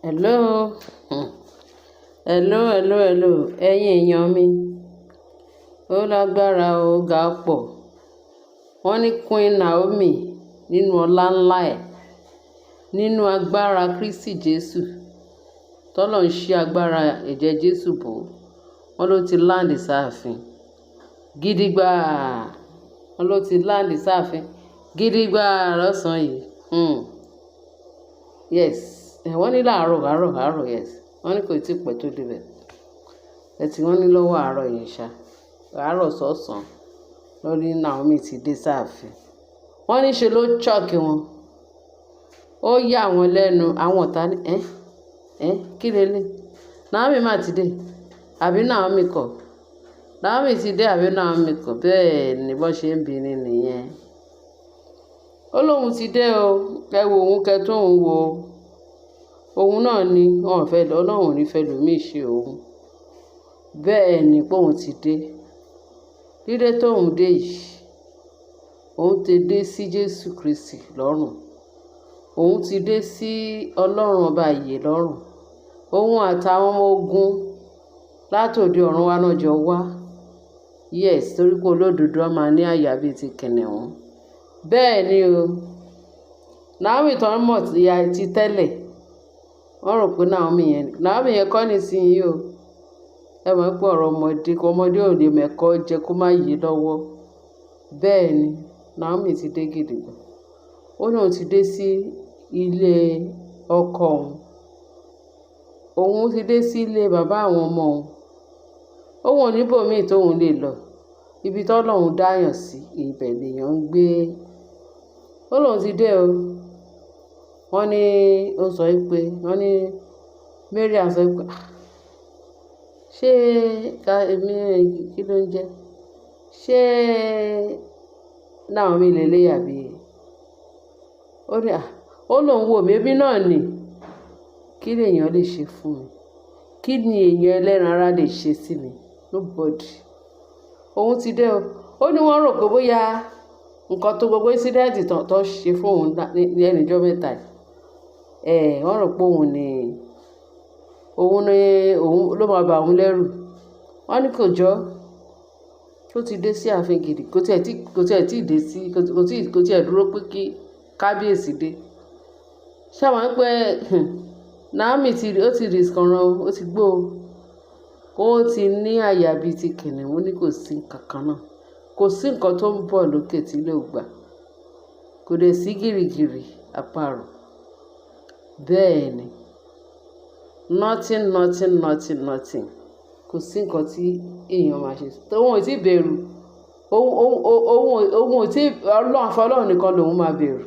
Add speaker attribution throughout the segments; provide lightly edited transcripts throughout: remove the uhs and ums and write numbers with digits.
Speaker 1: Hello, hello, ẹ̀yin èèyàn mi. Ó lágbára o, ga pọ̀. Wọ́n ní Queen Naomi nínú ọlá ńlá ẹ̀, nínú agbára Kristi Jésù, tọ́lọ̀ ń ṣí agbára ẹ̀jẹ̀ Jésù bò. Wọ́n ló ti láǹdì sáàfin. Gidigba. Wọ́n ló ti láǹdì sáàfin. Gidigba lọ́sàn-án yìí. Yes. Wọ́n ní láàárọ̀, yes. Wọ́n ní kò tí pẹ́ tó débẹ̀. Ẹtì wọ́n ní lọ́wọ́ àárọ̀ yẹn ṣá. Àárọ̀ sọ̀sán lórí Naomi ti dé sáàfin. Wọ́n ní ṣe ló chọ́ọ̀kì wọn. Ó yà wọ́n lẹ́nu àwọn ọ̀tá ní kí lélẹ̀. Naomi mà ti dé. Àbí Naomi kọ̀. Naomi ti dé àbí Naomi kọ̀. Bẹ́ẹ̀ ni bọ́n ṣe ń bi ni nìyẹn. Ó lóun ti dé o. Ẹ wo òun kẹ tó òun wo. Òun náà ni wọ́n fẹ́ lọ, Ọlọ́run ní fẹ́ lòmíì ṣe òun. Bẹ́ẹ̀ ni pé òun ti dé. Dídé tóun dé yìí, òun ti dé sí Jésù Kristi lọ́rùn. Òun ti dé sí Ọlọ́run ọba ìyè lọ́rùn. Òun àtàwọn ọmọ ogun látòde ọ̀run wa náà jọ wá. Yes, torí pé olódodo a máa ní àyà bíi ti kìnìún. Bẹ́ẹ̀ ni o. Naomi tó ń mọ̀ ti tẹ́lẹ̀. Wọ́n rò pé Naomi yẹn kọ́ nísìnyí o. Ẹ mọ̀ pé ọ̀rọ̀ ọmọdé ò lè mẹ́kọ́ jẹ kó má yí lọ́wọ́. Bẹ́ẹ̀ ni Naomi ti dé gidigba. Ó ní òun ti dé sí ilé ọkọ òun. Òun ti dé sí ilé bàbá àwọn ọmọ òun. Òun ò ní bòmíì tóun lè lọ. Ibi tọ́lọ́run dáyàn sí ibẹ̀ lèèyàn ń gbé. Ó lóun ti dé o. Wọ́n ní ó sọ pé wọ́n ní Mariam sọ pé ṣé kí ló ń jẹ́? Ṣé Naomi lélẹ̀ àbí? Ó lóun wò mí bí náà nì. Kí lèèyàn lè ṣe fún mi? Kí ni èèyàn ẹlẹ́ran ara lè ṣe sí mi? Nobody. Òun ti dé o. Ó ní wọ́n rò pé bóyá nǹkan tó gbogbo ísídẹ́ǹtì tó ṣe fún òun ní ẹnìjọ́ mẹ́ta yìí. Wọ́n rò pé òun ló máa bà òun lẹ́rù. Wọ́n ní kò jọ́. Ó ti dé sí ààfin gidi. Kò tiẹ̀ tí dé sí, kò tiẹ̀ dúró pé kí kábíyèsí dé. Ṣé àwọn pé Naomi ó ti rí ìsọ̀rọ̀, ó ti gbó o. Ó ti ní àyà bíi ti kìnìún. Ó ní kò sí nǹkan kan náà. Kò sí nǹkan tó ń bọ̀ lókè tí ilé ò gbà. Kò dẹ̀ sí gìrìgìrì àparò. Bẹ́ẹ̀ ni. Nothing. Kò sí nǹkan tí èèyàn máa ṣe. Òun ò tí bẹ̀rù. Òun ò tí Ọlọ́run nìkan lòun máa bẹ̀rù.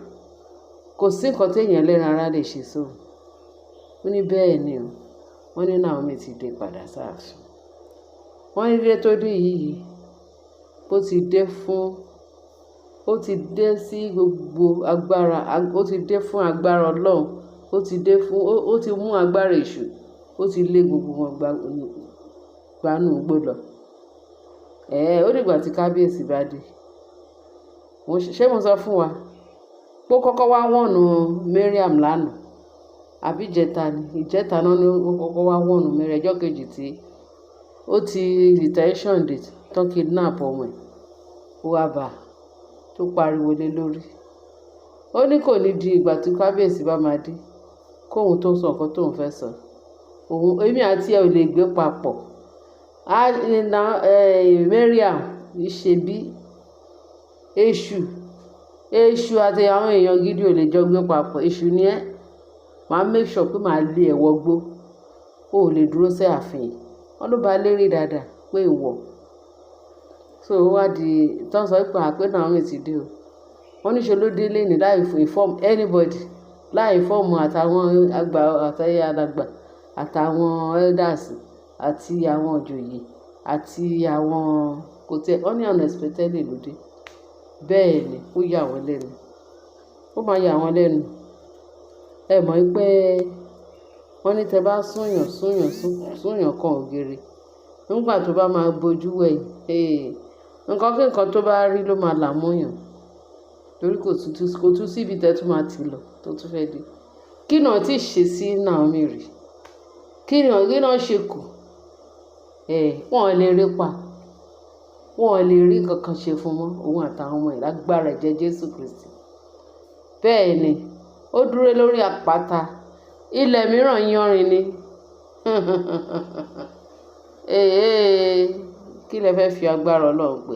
Speaker 1: Kò sí nǹkan tí èèyàn ẹlẹ́ran ara lè ṣe sóun. Ó ní bẹ́ẹ̀ ni o. Wọ́n ní Naomi ti dé padà sáàfin. Wọ́n ní ilé tó dé yìí ó ti dé sí gbogbo agbára. Ó ti dé fún agbára Ọlọ́run. Ó ti mú agbára èṣù. Ó ti lé gbogbo wọn gbanú igbó lọ. Ó dìgbà tí kábíyèsí bá dé. Ṣé mo sọ fún wa pé ó kọ́kọ́ wá wọ̀nù Mariam lánàá? Àbí ìjẹta náà ni ó kọ́kọ́ wá wọ̀nù Mariam. Ọjọ́ kejì tí ó ti detention date tó kidnap ọmọ ẹ̀. Ó wá bá tó pariwo lé lórí. Ó ní kò ní di ìgbà tí kábíyèsí bá máa dé kóun tó sọ nǹkan tóun fẹ́ sọ. Èmi àti ẹ ò lè gbé papọ̀. Mariam ṣe bí èṣù àti àwọn èèyàn gidi ò lè jọ gbé papọ̀. Èṣù ni ẹ́. Màá make sure pé màá lé ẹ wọgbó. O ò lè dúró sí ààfin. Wọ́n ló bá lérí dáadáa pé ìwọ. So ó wá di tán sọ pé àpé Naomi ti dé o. Wọ́n ní ṣe ló dé lénìí láì inform anybody. Láì inform àtàwọn alàgbà àtàwọn elders àti àwọn òjòyè àti àwọn wọ́n ní unexpectedly ló dé. Bẹ́ẹ̀ ni ó yà wọ́n lẹ́nu. Ó máa yà wọ́n lẹ́nu. Ẹ mọ̀ pé wọ́n ní tẹ bá súnyàn kan ògiri. Nígbà tó bá máa bojú wẹ̀yìn. Nǹkan kí nǹkan tó bá rí ló máa là mọ́yàn. Torí kò tún síbi tẹ́ tún máa ti lọ tó tún fẹ́ dé. kí náà tí ṣe sí Naomi rí, kí náà ṣe kù, wọn lè rí pa, wọn lè rí kankan ṣe fún mọ́ òun àtàwọn ọmọ ẹ̀ lágbára ẹ̀jẹ̀ Jésù Kristi. Bẹ́ẹ̀ ni ó dúró lórí àpáta, ilẹ̀ mìíràn yanrìn ni. Kí lẹ fẹ́ fi agbára Ọlọ́run pè?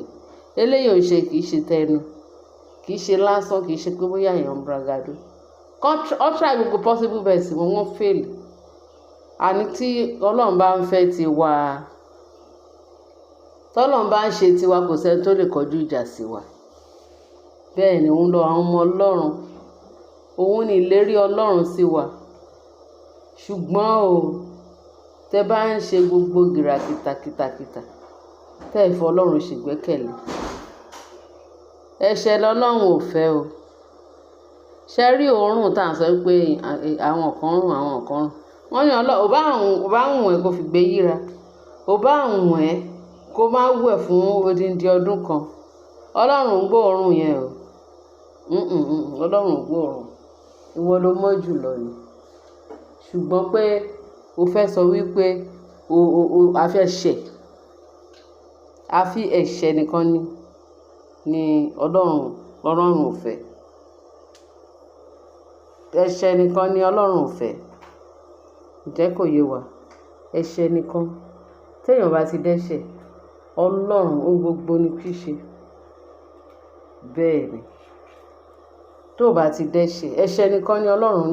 Speaker 1: Eléyìí ò ń ṣe, kì í ṣe tẹnu, kì í ṣe lásán, kì í ṣe pé bóyá èèyàn ń bragado. All try gbogbo possible best wọ́n fail. Àní tí Ọlọ́run bá ń fẹ́ tiwa, tọ́lọ́run bá ń ṣe tiwa, kò sẹ́ni tó lè kọjú ìjà sí wa. Bẹ́ẹ̀ ni òun lọ àwọn ọmọ Ọlọ́run, òun ni ìlérí Ọlọ́run sí wa. Ṣùgbọ́n o, tẹ bá ń ṣe gbogbo gìràkìtà tẹ́ ẹ fọ Ọlọ́run ṣègbẹ́kẹ̀lé, ẹ̀ṣẹ̀ lọ́lọ́run ò fẹ́ o. Ṣe rí òórùn tá à ń sọ pé àwọn kan rùn, wọ́n ní ò bá wùn ẹ́ kó fi gbé yíra, ò bá wùn ẹ́ kó má wẹ̀ fún odindi ọdún kan, Ọlọ́run ń gbóòórùn yẹn o. Ọlọ́run ń gbóòórùn, ìwọ ló mọ́ jù lọ ni. Ṣùgbọ́n pé o fẹ́ sọ wípé a fẹ́ ṣẹ̀, àfi ẹ̀ṣẹ̀ nìkan ni Ọlọ́run ò fẹ́. Ẹ̀ṣẹ̀ nìkan ni Ọlọ́run ò fẹ́. Ǹjẹ́ kò yé wa? Ẹ̀ṣẹ̀ nìkan. Téèyàn bá ti dẹ́ṣẹ̀, Ọlọ́run ohun gbogbo ni kí ṣe. Bẹ́ẹ̀ ni, tó bá ti dẹ́ṣẹ̀, ẹ̀ṣẹ̀ nìkan ni Ọlọ́run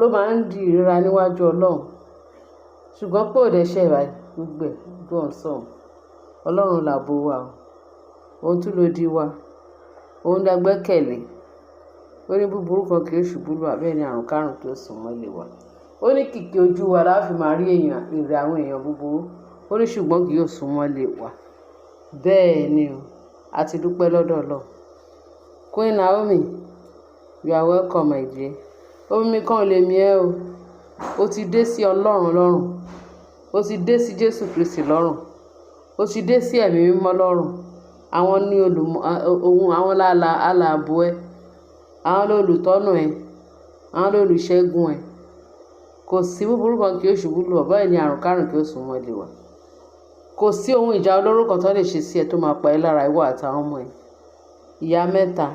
Speaker 1: ló máa ń di ìríra níwájú Ọlọ́run. Ṣùgbọ́n pé ò dẹ́ṣẹ̀ báyìí, gbogbo ẹ̀ gbọ́n sọ̀hún. Ọlọ́run làbò wa o, òun tún ló di wa, òun lágbẹ́kẹ̀lé. Ó ní búburú kan kì í ṣubú lù wá, bẹ́ẹ̀ ni àrùn kárùn kì í sùn mọ́lé wa. Ó ní kìkì ojú wa la fi máa rí èrè àwọn èèyàn búburú, ó ní ṣùgbọ́n kì yóò sún mọ́lé wa. Bẹ́ẹ̀ ni o, a ti dúpẹ́ lọ́dọ̀ Ọlọ́run. Queen Naomi, you are welcome my dear. Omi kan ò lè mì ẹ́ o. O ti dé sí Ọlọ́run lọ́rùn, o ti dé sí Jésù Kristi lọ́rùn, o ti dé sí ẹ̀mí mímọ́ lọ́rùn. Àwọn ní àwọn alààbò ẹ, àwọn olùtọ́nà ẹ, àwọn olùṣẹ́gun ẹ. Kò sí búburú kan kí ó ṣubú lù ọ́, báyìí ni àrùn kárùn kí ó sún mọ́lé wa. Kò sí ohun ìjà olóró kan tó lè ṣe sí ẹ tó máa pa ẹ́ lára, ìwọ àtàwọn ọmọ ẹ. Ìyá mẹ́ta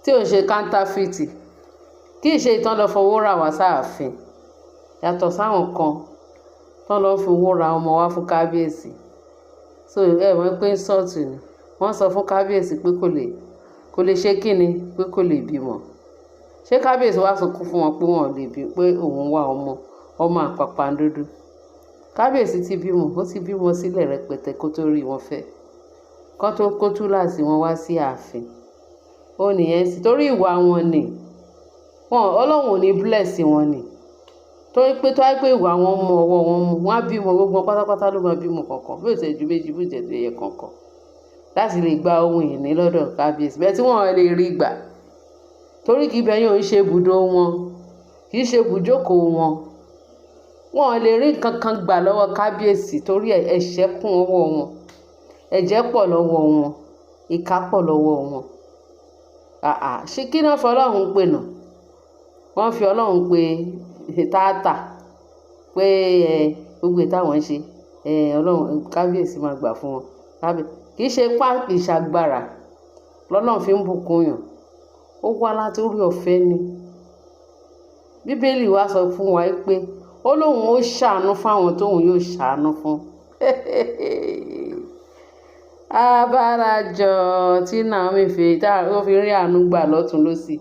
Speaker 1: tí ò ń ṣe counterfeit, kì í ṣe ìtàn lọ fowó rà wá sáàfin, yàtọ̀ sáwọn kan tán lọ fowó ra ọmọ wá fún kábíyèsí. So wọ́n pé insult ni wọ́n sọ fún kábíyèsí pé kò lè ṣe kíni, pé kò lè bímọ. Ṣé kábíyèsí wá sọ fún wọn pé wọn ò lè bí, pé òun wá ọmọ àpàpàǹdodo? Kábíyèsí ti bímọ, ó ti bímọ sílẹ̀ rẹpẹtẹ kó tó rí wọn fẹ́, kó túláàsì wọn wá sí ààfin. Ó nìyẹn sí, torí ìwà wọn ni Ọlọ́run ò ní bless wọn ni. Torí pé ìwà wọn mọ ọwọ́ wọn mu, wọn á bímọ, gbogbo pátápátá ló máa bímọ kankan, bí ó ṣe ju méjì, bí ó ṣe ju ẹyẹ kankan, láti lè gba ohun ìní lọ́dọ̀ kábíyèsí. Bẹ́ẹ̀ tí wọ́n lè rí gbà, torí kì í bẹ́ẹ̀ yóò ń ṣe ibùdó wọn, kì í ṣe ibùjókòó wọn. Wọn lè rí nǹkan kan gbà lọ́wọ́ kábíyèsí torí ẹ̀ṣẹ̀ kún ọwọ́ wọn, ẹ̀jẹ̀ pọ̀ lọ́wọ́ wọn, ìkà pọ̀ lọ́wọ́ wọn. Ṣé kí náà fi Ọlọ́run pè náà? Wọ́n fi Ọlọ́run pè táàtà pé gbogbo ìtàwọn ṣe Ọlọ́run kábíyèsí máa gbà fún wọn. Kì í ṣe páàpì ìṣàgbára lọ́lọ́run fi ń bùkún yàn, ó wá láti orí ọ̀fẹ́ ni. Bíbélì wa sọ fún wa pé ó lóun ó ṣàánú fáwọn tóun yóò ṣàánú fún. Abárajọ tí Naomi ó fi rí àánú gbà lọ́tún lósì,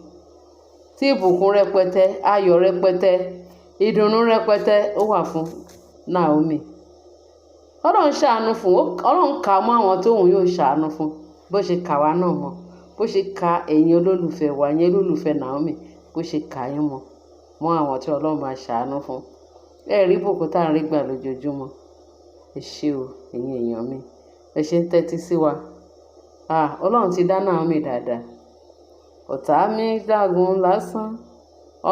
Speaker 1: tí ìbùkún rẹpẹtẹ, ayọ̀ rẹpẹtẹ, ìdùnnú rẹpẹtẹ ó wà fún Naomi. Ọlọ́run ṣàánú fún, Ọlọ́run kà mọ́ àwọn tóun yóò ṣàánú fún, bó ṣe kà wá náà mọ́, bó ṣe ka ẹ̀yin olólùfẹ́ wa, ẹ̀yin olólùfẹ́ Naomi, bó ṣe kà yín mọ́ àwọn tí Ọlọ́run máa ṣàánú fún. Rí ìbùkún tá à ń rí gbà lójoojúmọ́. Ẹ ṣé o, ẹ̀yin èèyàn mi, ẹ ṣe ń tẹ́tí sí wa. Ọlọ́run ti dá Naomi dáadáa. Ọ̀tá mi dágun lásán,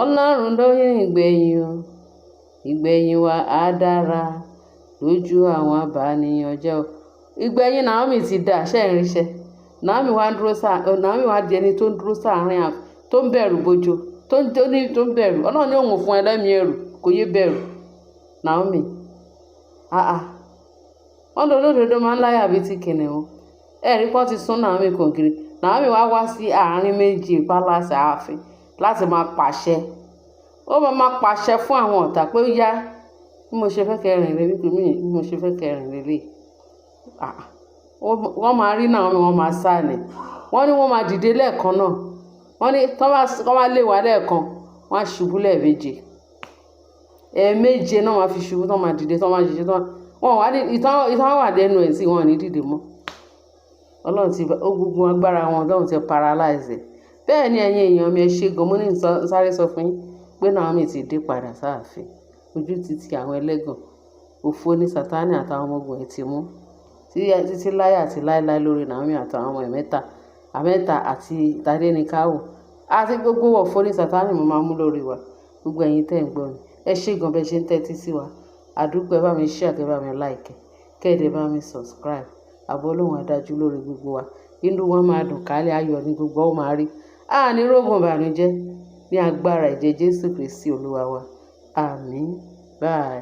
Speaker 1: Ọlọ́run ló yẹ ìgbẹ̀yìn o, ìgbẹ̀yìn wa á dára lójú àwọn abànìyàn jẹ́ o. Ìgbẹ̀yìn Naomi ti dà, ṣe ń ríṣẹ́. Naomi wá di ẹni tó ń dúró sáàárín tó ń bẹ̀rù bójó tó ń bẹ̀rù Ọlọ́run ní òun fún ẹlẹ́mìí ẹ̀rù kò yé bẹ̀rù Naomi wọ́n lọ lódodo máa ń láyà bíi ti kìnìún ẹ̀rí pọ́ ti sún Naomi kòǹgiri Naomi wá sí àárín méjì pálásì ààfin láti máa pàṣẹ ó máa pàṣẹ fún àwọn ọ̀tá pé ó yá bí mo ṣe fẹ́ kẹrin rẹ wípé bí mo ṣe fẹ́ kẹrin rẹ lè wọ́n máa rí Naomi wọ́n máa sá ni wọ́n ní wọ́n máa dìde lẹ́ẹ̀kan náà wọ́n ní tọ́ bá lè wá lẹ́ẹ̀kan wọ́n á ṣubú lẹ́ẹ̀méje ẹ̀ẹ̀méje náà máa fi ṣubú tọ́ máa dìde tọ́ máa ṣiṣẹ́ tọ́ wọn wá ní ìtàn wà lẹ́nu ẹ̀ sí wọn ò ní dìde mọ́ Ọlọ́run ti gbogbo agbára wọn Ọlọ́run ti paralyze bẹ́ẹ̀ ni ẹ̀yin èèyàn mi ẹ ṣe gan mo ní sáré sọ fún yín pé Naomi ti dé padà sáàfin ojú ti àwọn ẹlẹ́gàn òfo ní Sátánì àtàwọn ọmọ ogun ẹ̀ ti mú títí láyé àti láéláé lórí Naomi àtàwọn ọmọ ẹ̀ mẹ́ta àti Tádéníkáwò àti gbogbo òfo ní Sátánì mo máa mú lórí wa gbogbo ẹ̀yin tẹ́ ń gbọ́ mi ẹ ṣe gan bẹ́ẹ̀ ṣe ń tẹ́tí sí wa àdúpẹ́ bá mi share kẹ́ bá mi like kẹ́ẹ̀dẹ̀ bá mi subscribe àbọ̀ Ọlọ́run adájú lórí gbogbo wa inú wọn máa dùn kálẹ̀ ayọ̀ ní gbogbo ọ máa rí ní rógùn ìbànújẹ́ ní agbára ẹ̀jẹ̀ Jésù Kristi Olúwa wa àmín bye.